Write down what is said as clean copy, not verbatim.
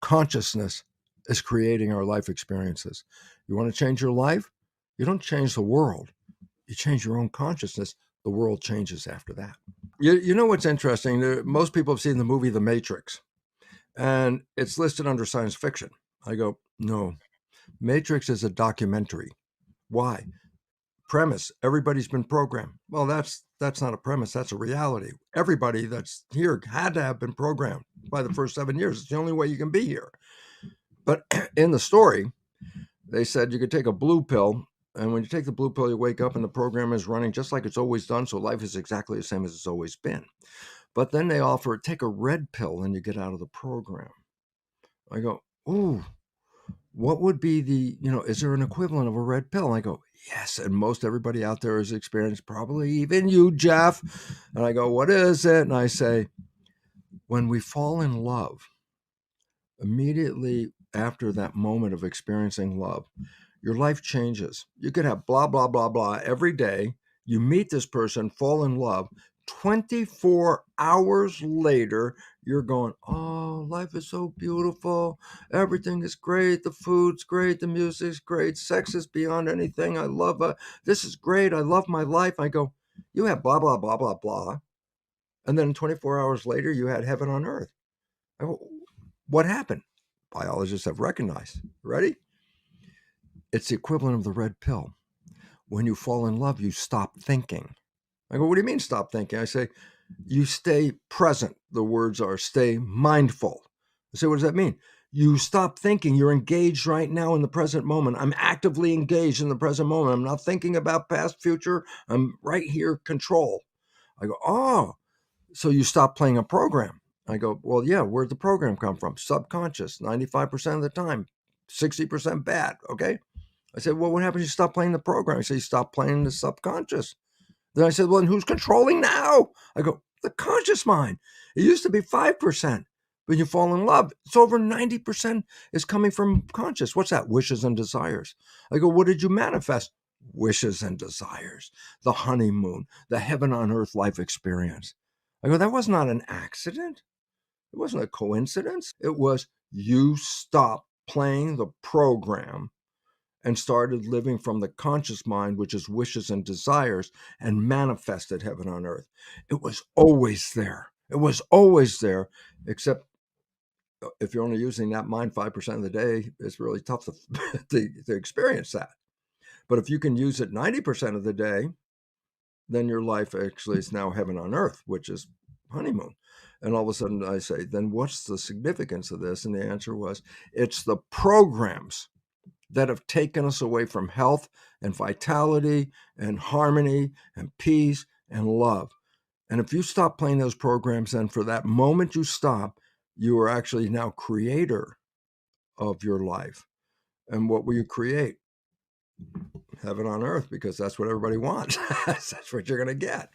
consciousness is creating our life experiences. You want to change your life? You don't change the world. You change your own consciousness. The world changes after that. You know what's interesting? Most people have seen the movie The Matrix, and it's listed under science fiction. I go, no, Matrix is a documentary. Why? Premise, everybody's been programmed. Well, that's not a premise, that's a reality. Everybody that's here had to have been programmed by the first 7 years. It's the only way you can be here. But in the story, they said you could take a blue pill, and when you take the blue pill, you wake up and the program is running just like it's always done, so life is exactly the same as it's always been. But then they offer, take a red pill and you get out of the program. I go, ooh, what would be is there an equivalent of a red pill? And I go, yes. And most everybody out there has experienced, probably even you, Jeff. And I go, what is it? And I say, when we fall in love, immediately after that moment of experiencing love, your life changes. You could have blah, blah, blah, blah every day. You meet this person, fall in love. 24 hours later, you're going, oh, life is so beautiful. Everything is great. The food's great. The music's great. Sex is beyond anything. I love it. This is great. I love my life. I go, you have blah, blah, blah, blah, blah. And then 24 hours later, you had heaven on earth. I go, what happened? Biologists have recognized. Ready? It's the equivalent of the red pill. When you fall in love, you stop thinking. I go, what do you mean stop thinking? I say, you stay present. The words are stay mindful. I say, what does that mean? You stop thinking. You're engaged right now in the present moment. I'm actively engaged in the present moment. I'm not thinking about past, future. I'm right here, control. I go, oh, so you stop playing a program. I go, well, yeah, where'd the program come from? Subconscious, 95% of the time, 60% bad, okay? I said, well, what happens if you stop playing the program? I said, you stop playing the subconscious. Then I said, well, then who's controlling now? I go, the conscious mind. It used to be 5%. When you fall in love, it's over 90% is coming from conscious. What's that? Wishes and desires. I go, what did you manifest? Wishes and desires. The honeymoon, the heaven on earth life experience. I go, that was not an accident. It wasn't a coincidence. It was you stopped playing the program and started living from the conscious mind, which is wishes and desires, and manifested heaven on earth. It was always there. It was always there, except if you're only using that mind 5% of the day, it's really tough to experience that. But if you can use it 90% of the day, then your life actually is now heaven on earth, which is honeymoon. And all of a sudden I say, then what's the significance of this? And the answer was, it's the programs that have taken us away from health and vitality and harmony and peace and love. And if you stop playing those programs, then for that moment you stop, you are actually now creator of your life. And what will you create? Heaven on earth, because that's what everybody wants. That's what you're going to get.